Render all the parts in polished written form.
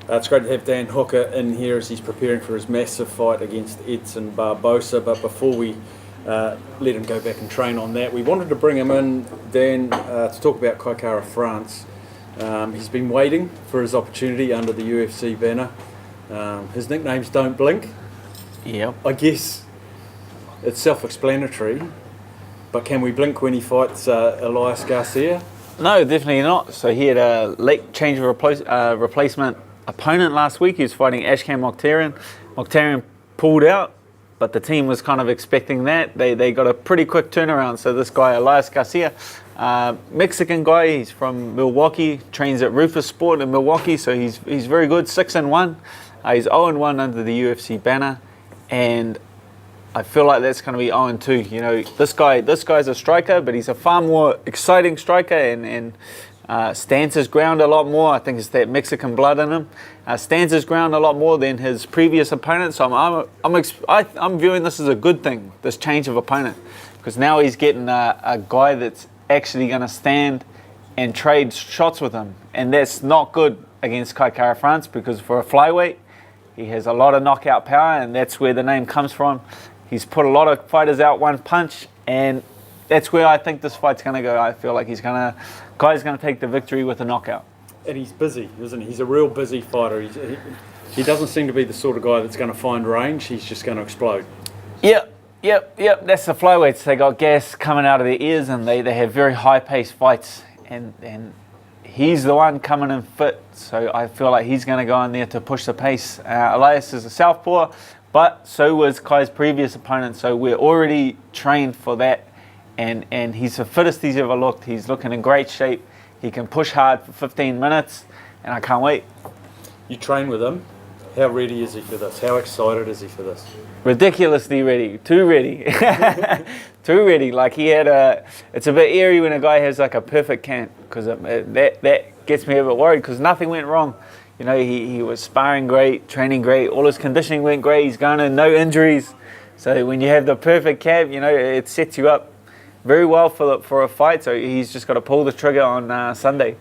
It's great to have Dan Hooker in here as he's preparing for his massive fight against Edson Barbosa. But before we let him go back and train on that, we wanted to bring him in, Dan, to talk about Kaikara France. He's been waiting for his opportunity under the UFC banner. His nickname's Don't Blink. Yeah. I guess it's self-explanatory, but can we blink when he fights Elias Garcia? No, definitely not. So he had a late change of replacement opponent last week. He was fighting Ashkan Mokhtarian. Mokhtarian pulled out, but the team was kind of expecting that. They got a pretty quick turnaround. So this guy, Elias Garcia, Mexican guy, he's from Milwaukee, trains at Rufus Sport in Milwaukee, so he's very good, 6-1. He's 0-1 under the UFC banner, and I feel like that's going to be 0-2. You know, this guy's a striker, but he's a far more exciting striker and stands his ground a lot more. I think it's that Mexican blood in him. Stands his ground a lot more than his previous opponent. So I'm viewing this as a good thing, this change of opponent, because now he's getting a guy that's actually going to stand and trade shots with him, and that's not good against Kaikara France, because for a flyweight, he has a lot of knockout power, and that's where the name comes from. He's put a lot of fighters out one punch, and that's where I think this fight's going to go. I feel like guy's going to take the victory with a knockout. And he's busy, isn't he? He's a real busy fighter. He doesn't seem to be the sort of guy that's going to find range. He's just going to explode. Yep. That's the flyweights. They got gas coming out of their ears, and they have very high-paced fights, and he's the one coming in fit, so I feel like he's going to go in there to push the pace. Elias is a southpaw, but so was Kai's previous opponent, so we're already trained for that, and he's the fittest he's ever looked. He's looking in great shape. He can push hard for 15 minutes, and I can't wait. You train with him. How ready is he for this? How excited is he for this? Ridiculously ready. Too ready. Too ready. Like it's a bit eerie when a guy has like a perfect camp, because that gets me a bit worried, because nothing went wrong. You know, he was sparring great, training great, all his conditioning went great, he's going in, no injuries. So when you have the perfect camp, you know, it sets you up very well for a fight. So he's just got to pull the trigger on Sunday.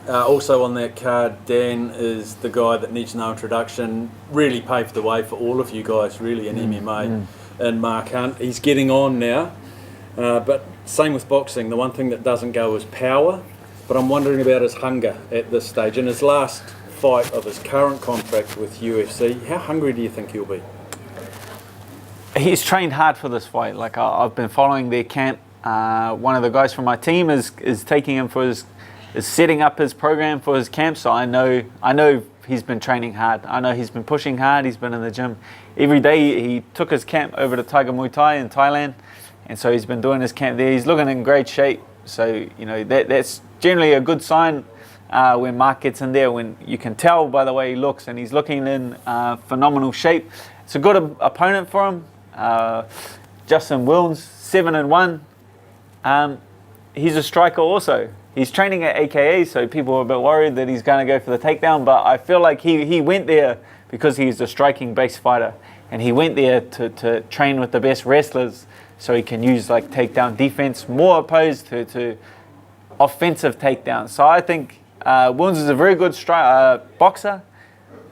Also on that card, Dan is the guy that needs no introduction, really paved the way for all of you guys, really, in MMA, and Mark Hunt. He's getting on now, but same with boxing. The one thing that doesn't go is power, but I'm wondering about his hunger at this stage. In his last fight of his current contract with UFC, how hungry do you think he'll be? He's trained hard for this fight. Like I've been following their camp. One of the guys from my team is taking him for is setting up his program for his camp, so I know he's been training hard. I know he's been pushing hard. He's been in the gym every day. He took his camp over to Tiger Muay Thai in Thailand, and so he's been doing his camp there. He's looking in great shape, so you know that's generally a good sign when Mark gets in there, when you can tell by the way he looks, and he's looking in phenomenal shape. It's a good opponent for him. Justin Wilms, 7-1. He's a striker also. He's training at AKA, so people are a bit worried that he's going to go for the takedown, but I feel like he went there because he's a striking-based fighter, and he went there to train with the best wrestlers so he can use like takedown defense more opposed to offensive takedowns. So I think Wilms is a very good boxer.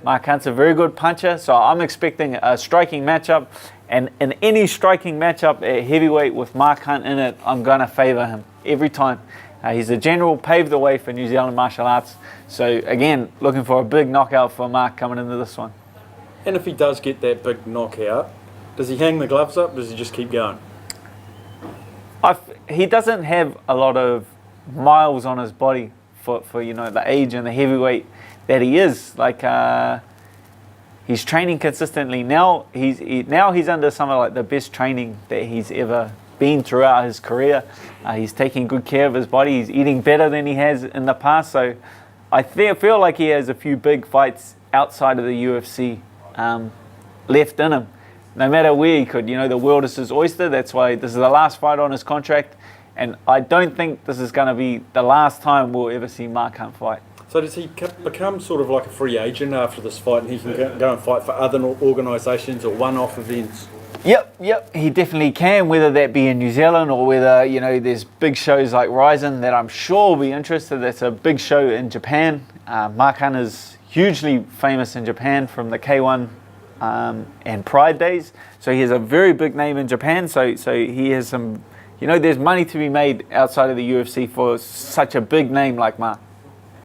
Mark Hunt's a very good puncher, so I'm expecting a striking matchup, and in any striking matchup at heavyweight with Mark Hunt in it, I'm going to favour him every time. He's a general, paved the way for New Zealand martial arts. So again, looking for a big knockout for Mark coming into this one. And if he does get that big knockout, does he hang the gloves up? Does he just keep going? He doesn't have a lot of miles on his body for you know the age and the heavyweight that he is. Like he's training consistently now. He's under some of like the best training that he's ever been throughout his career. He's taking good care of his body. He's eating better than he has in the past. So I feel like he has a few big fights outside of the UFC left in him. No matter where he could, you know, the world is his oyster. That's why this is the last fight on his contract. And I don't think this is going to be the last time we'll ever see Mark Hunt fight. So does he become sort of like a free agent after this fight, and he can go and fight for other organisations or one-off events? Yep, he definitely can, whether that be in New Zealand or whether, you know, there's big shows like Ryzen that I'm sure will be interested. That's a big show in Japan. Mark Hunt is hugely famous in Japan from the K1 and Pride days. So he has a very big name in Japan. So he has some, there's money to be made outside of the UFC for such a big name like Mark.